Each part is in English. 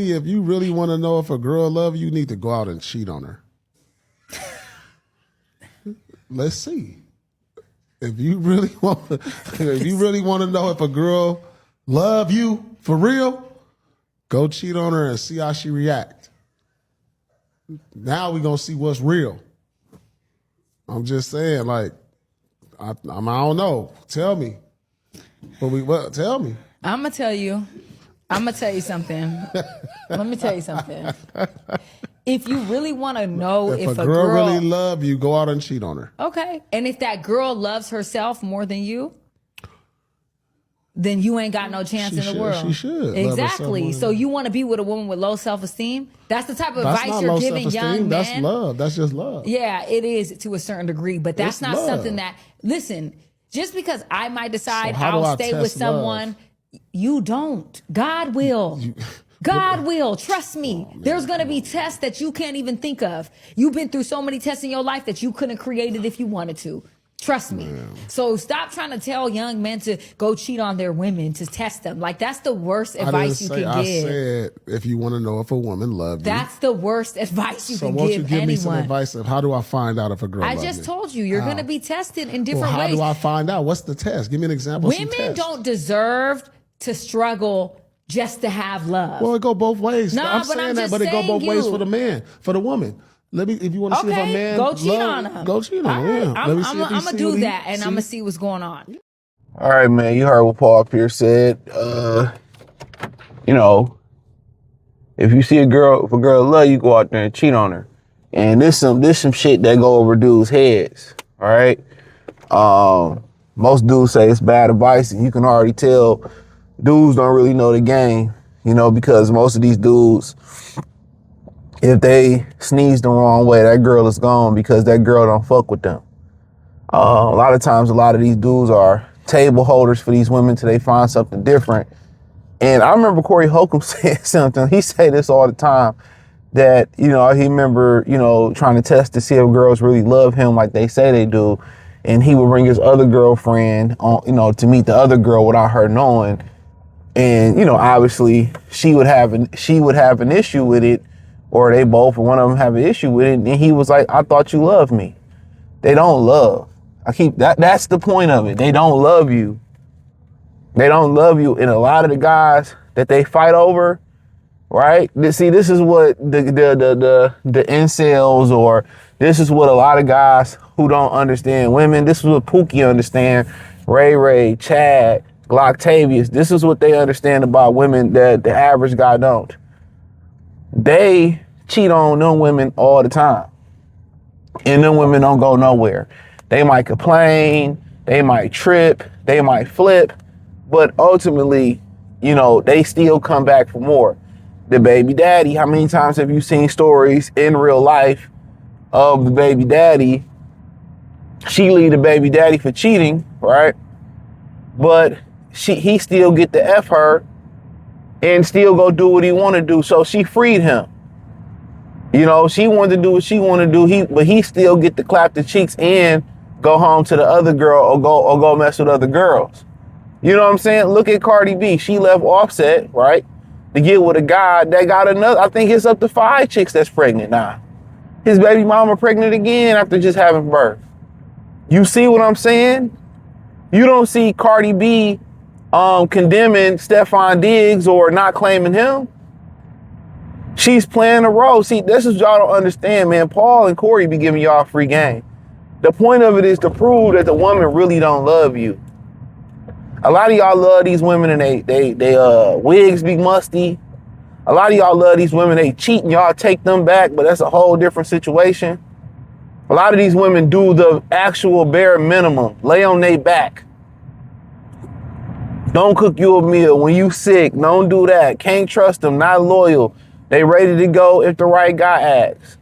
me, if you really want to know if a girl love you, you need to go out and cheat on her. Let's see. If you really want to know if a girl love you for real, go cheat on her and see how she react. Now we gonna see what's real. I'm just saying, like, I don't know. Tell me. Tell me. I'm gonna tell you something. Let me tell you something. If you really want to know if a girl really love you, go out and cheat on her. Okay. And if that girl loves herself more than you, then you ain't got no chance in the world. She should. Exactly. So you want to be with a woman with low self-esteem? That's the type of advice you're giving young men. That's love. That's just love. Yeah, it is to a certain degree, but that's not something that, listen, just because I might decide I'll stay with someone, you don't. God will. God will. Trust me. There's going to be tests that you can't even think of. You've been through so many tests in your life that you couldn't have created if you wanted to. Trust me. So stop trying to tell young men to go cheat on their women to test them. Like, that's the worst advice you can give. I said, if you want to know if a woman loves you. That's the worst advice you can give anyone. So won't you give me some advice of how do I find out if a girl loves me? I just told you, you're going to be tested in different ways. How do I find out? What's the test? Give me an example of some tests. Women don't deserve to struggle just to have love. Well, it go both ways. No, I'm saying that, but it go both ways for the man, for the woman. If you want to see if a man go cheat on him. Go cheat on him. Yeah. I'm gonna do that, and I'm gonna see what's going on. All right, man. You heard what Paul Pierce said. You know, if you see if a girl love you, go out there and cheat on her. And this some shit that go over dudes' heads. All right. Most dudes say it's bad advice, and you can already tell dudes don't really know the game. You know, because most of these dudes, if they sneeze the wrong way, that girl is gone because that girl don't fuck with them. A lot of times, a lot of these dudes are table holders for these women till they find something different. And I remember Corey Holcomb saying something. He say this all the time, that, you know, he remember, you know, trying to test to see if girls really love him like they say they do. And he would bring his other girlfriend on, you know, to meet the other girl without her knowing. And, you know, obviously she would have an issue with it, or they both, or one of them have an issue with it. And he was like, I thought you loved me. They don't love. That's the point of it. They don't love you. They don't love you. And a lot of the guys that they fight over, right? See, this is what the incels, or this is what a lot of guys who don't understand women, this is what Pookie understand, Ray, Chad, Glocktavius, this is what they understand about women that the average guy don't. They cheat on them women all the time. And them women don't go nowhere. They might complain, they might trip, they might flip, but ultimately, you know, they still come back for more. The baby daddy, how many times have you seen stories in real life of the baby daddy? She leave the baby daddy for cheating, right? But he still get to F her and still go do what he want to do. So she freed him. You know, she wanted to do what she wanted to do. But he still get to clap the cheeks and go home to the other girl, or go mess with other girls. You know what I'm saying? Look at Cardi B. She left Offset, right, to get with a guy that got another. I think it's up to 5 chicks that's pregnant now. His baby mama pregnant again after just having birth. You see what I'm saying? You don't see Cardi B condemning Stephon Diggs or not claiming him. She's playing a role. See, this is y'all don't understand, man. Paul and Corey be giving y'all free game. The point of it is to prove that the woman really don't love you. A lot of y'all love these women and they wigs be musty. A lot of y'all love these women, they cheat and y'all take them back, but that's a whole different situation. A lot of these women do the actual bare minimum, lay on their back. Don't cook you a meal when you sick, don't do that. Can't trust them, not loyal. They ready to go if the right guy asks.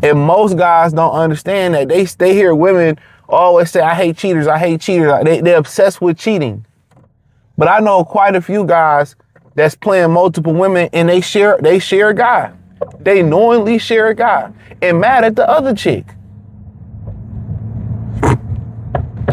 And most guys don't understand that. They hear women always say, I hate cheaters, I hate cheaters. They're obsessed with cheating. But I know quite a few guys that's playing multiple women and they share a guy. They knowingly share a guy and mad at the other chick.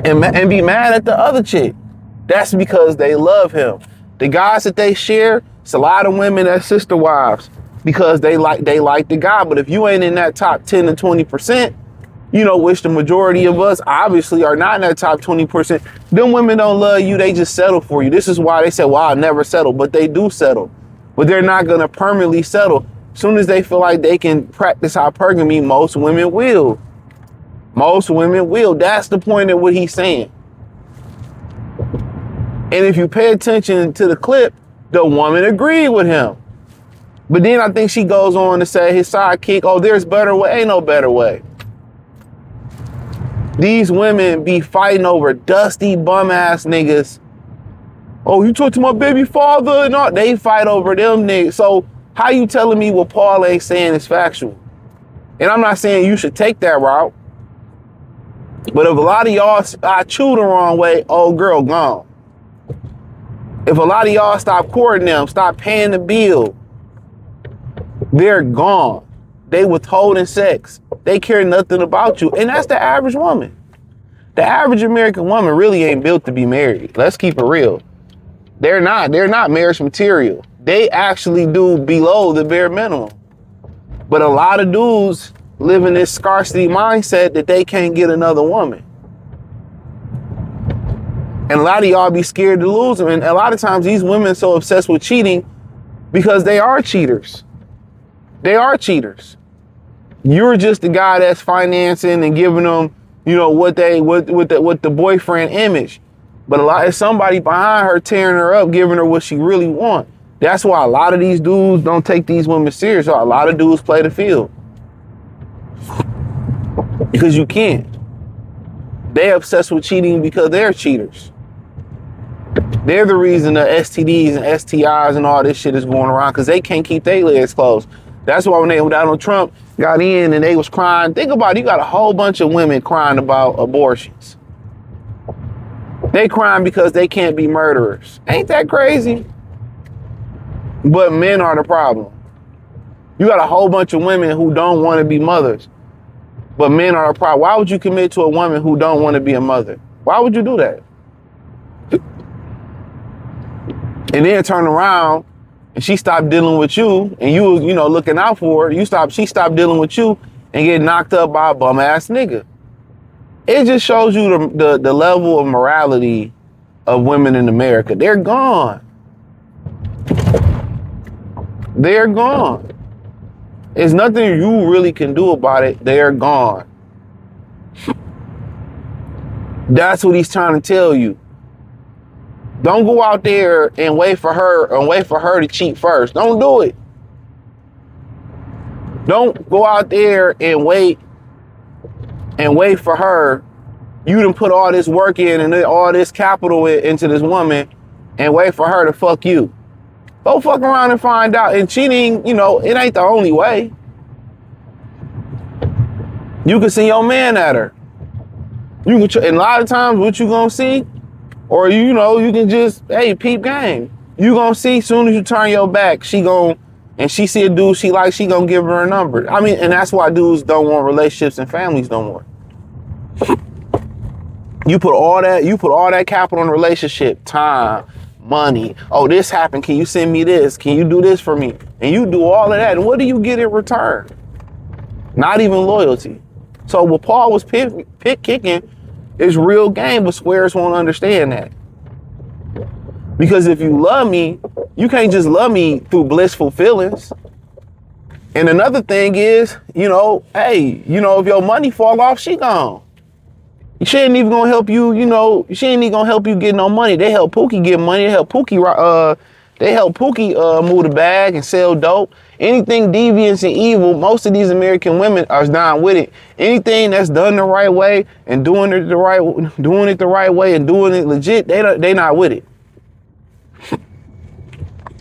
And be mad at the other chick. That's because they love him. The guys that they share, it's a lot of women that's sister wives because they like the guy. But if you ain't in that top 10 to 20%, you know, which the majority of us obviously are not in that top 20%, them women don't love you. They just settle for you. This is why they say, well, I'll never settle, but they do settle. But they're not going to permanently settle. As soon as they feel like they can practice hypergamy, most women will. Most women will. That's the point of what he's saying. And if you pay attention to the clip, the woman agreed with him. But then I think she goes on to say his sidekick, oh, there's better way. Ain't no better way. These women be fighting over dusty bum ass niggas. Oh, you talk to my baby father and all. They fight over them niggas. So how you telling me what Paul ain't saying is factual? And I'm not saying you should take that route. But if a lot of y'all chew the wrong way, old girl gone. If a lot of y'all stop courting them, stop paying the bill, they're gone. They withholding sex. They care nothing about you. And that's the average woman. The average American woman really ain't built to be married. Let's keep it real. They're not marriage material. They actually do below the bare minimum. But a lot of dudes live in this scarcity mindset that they can't get another woman. And a lot of y'all be scared to lose them. And a lot of times these women are so obsessed with cheating because they are cheaters. They are cheaters. You're just the guy that's financing and giving them, you know, what the boyfriend image. But it's somebody behind her tearing her up, giving her what she really wants. That's why a lot of these dudes don't take these women serious. Or a lot of dudes play the field. Because you can't. They obsessed with cheating because they're cheaters. They're the reason the STDs and STIs and all this shit is going around because they can't keep their legs closed. That's why when Donald Trump got in and they was crying, think about it, you got a whole bunch of women crying about abortions. They crying because they can't be murderers. Ain't that crazy? But men are the problem. You got a whole bunch of women who don't want to be mothers. But men are the problem. Why would you commit to a woman who don't want to be a mother? Why would you do that? And then turn around and she stopped dealing with you and you was, you know, looking out for her. She stopped dealing with you and get knocked up by a bum ass nigga. It just shows you the level of morality of women in America. They're gone. They're gone. There's nothing you really can do about it. They're gone. That's what he's trying to tell you. Don't go out there and wait for her to cheat first. Don't do it. Don't go out there and wait for her. You done put all this work in and all this capital into this woman and wait for her to fuck you. Go fuck around and find out. And cheating, you know, it ain't the only way. You can see your man at her. And a lot of times what you gonna see, or you know, you can just, hey, peep game. You gonna see soon as you turn your back, and she see a dude she likes, she gonna give her a number. I mean, and that's why dudes don't want relationships and families no more. You put all that capital in a relationship, time, money. Oh, this happened. Can you send me this? Can you do this for me? And you do all of that. And what do you get in return? Not even loyalty. So what Paul was kicking is real game, but squares won't understand that. Because if you love me, you can't just love me through blissful feelings. And another thing is, you know, hey, you know, if your money fall off, she gone. She ain't even gonna help you, you know, she ain't even gonna help you get no money. They help Pookie get money. They help Pookie move the bag and sell dope. Anything devious and evil, most of these American women are down with it. Anything that's done the right way and doing it the right way and doing it legit, they not with it.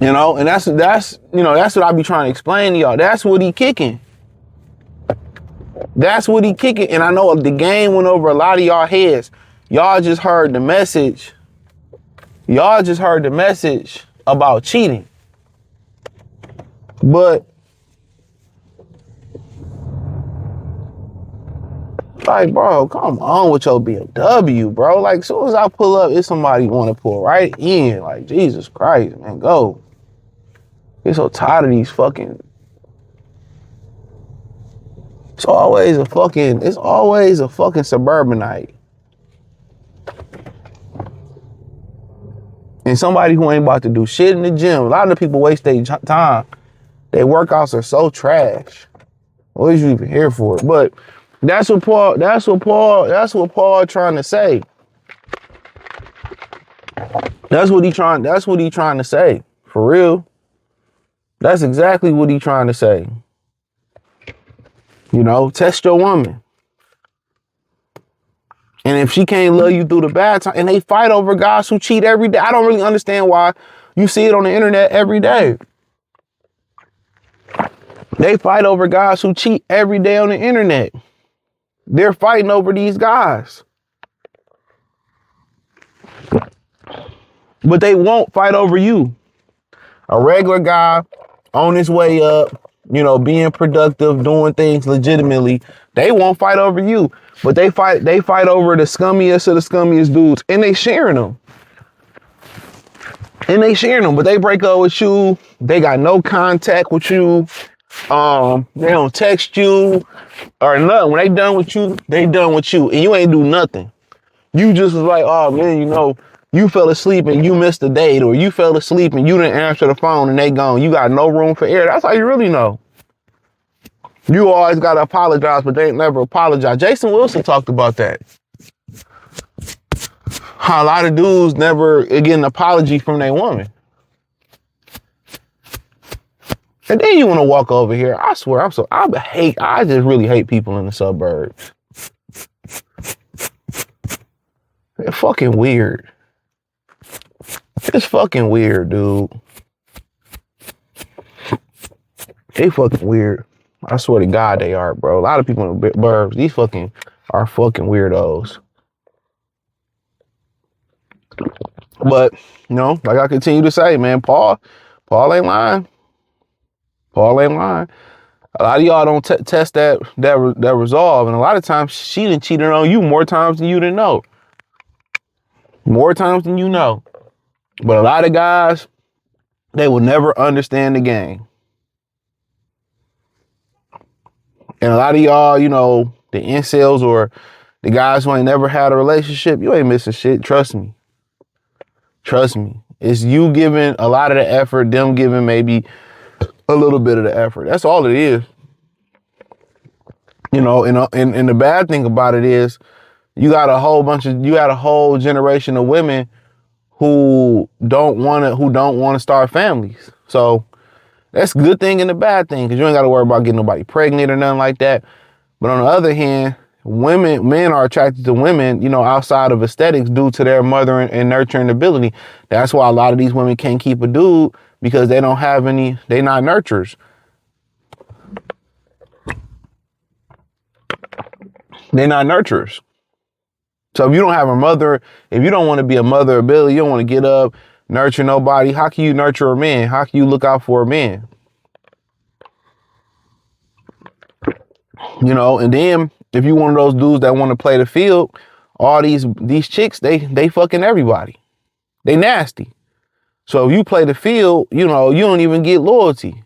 You know, and that's what I be trying to explain to y'all. That's what he kicking. That's what he kicking. And I know the game went over a lot of y'all heads. Y'all just heard the message. Y'all just heard the message about cheating. But Like, bro, come on with your BMW, bro. Like, as soon as I pull up, it's somebody want to pull right in. Like, Jesus Christ, man, go. Get so tired of these fucking. It's always a fucking suburbanite. And somebody who ain't about to do shit in the gym. A lot of the people waste their time. Their workouts are so trash. What is you even here for? But that's what Paul trying to say. That's what he trying to say. For real. That's exactly what he trying to say. You know, test your woman. And if she can't love you through the bad time, and they fight over guys who cheat every day. I don't really understand why you see it on the internet every day. They fight over guys who cheat every day on the internet. They're fighting over these guys. But they won't fight over you. A regular guy on his way up, you know, being productive, doing things legitimately, they won't fight over you. But they fight over the scummiest of the scummiest dudes, and they sharing them. But they break up with you. They got no contact with you. They don't text you or nothing. When they done with you, they done with you, and you ain't do nothing. You just was like, oh man, you know, you fell asleep and you missed a date, or you fell asleep and you didn't answer the phone and they gone. You got no room for error. That's how you really know. You always got to apologize, but they ain't never apologize. Jason Wilson talked about that. How a lot of dudes never get an apology from their woman. And then you want to walk over here. I swear, I just really hate people in the suburbs. They're fucking weird. It's fucking weird, dude. They fucking weird. I swear to God they are, bro. A lot of people in the burbs, these fucking are fucking weirdos. But, you know, like I continue to say, man, Paul ain't lying. Paul ain't lying. A lot of y'all don't test that resolve. And a lot of times she done cheated on you more times than you didn't know. More times than you know. But a lot of guys, they will never understand the game. And a lot of y'all, you know, the incels or the guys who ain't never had a relationship, you ain't missing shit. Trust me. Trust me. It's you giving a lot of the effort, them giving maybe a little bit of the effort. That's all it is. You know, and the bad thing about it is you got a whole generation of women who don't want to start families. So that's a good thing and a bad thing, because you ain't got to worry about getting nobody pregnant or nothing like that. But on the other hand, men are attracted to women, you know, outside of aesthetics due to their mothering and nurturing ability. That's why a lot of these women can't keep a dude, because they don't have any, they not nurturers. They're not nurturers. So if you don't have a mother, if you don't want to be a mother ability, you don't want to get up, nurture nobody, how can you nurture a man? How can you look out for a man? You know, and then if you one of those dudes that want to play the field, all these chicks, they fucking everybody. They nasty. So if you play the field, you know, you don't even get loyalty.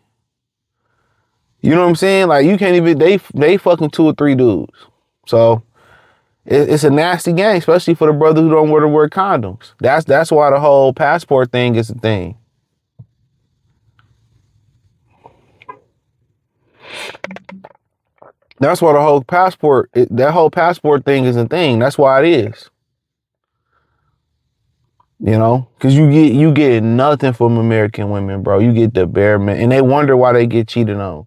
You know what I'm saying? Like you can't even, they fucking 2 or 3 dudes. So it's a nasty game, especially for the brothers who don't wear condoms. That's why the whole passport thing is a thing. That's why the whole passport thing is a thing. That's why it is. You know, because you get nothing from American women, bro. You get the bare minimum, and they wonder why they get cheated on.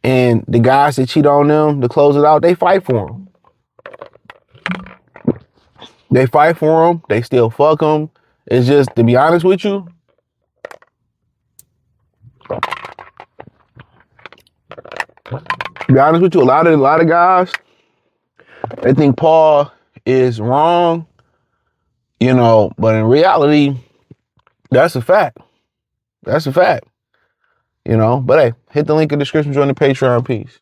And the guys that cheat on them to close it out, they fight for them. They fight for them. They still fuck them. It's just, to be honest with you, a lot of guys, they think Paul is wrong, you know, but in reality, that's a fact. That's a fact. You know, but hey, hit the link in the description, join the Patreon. Peace.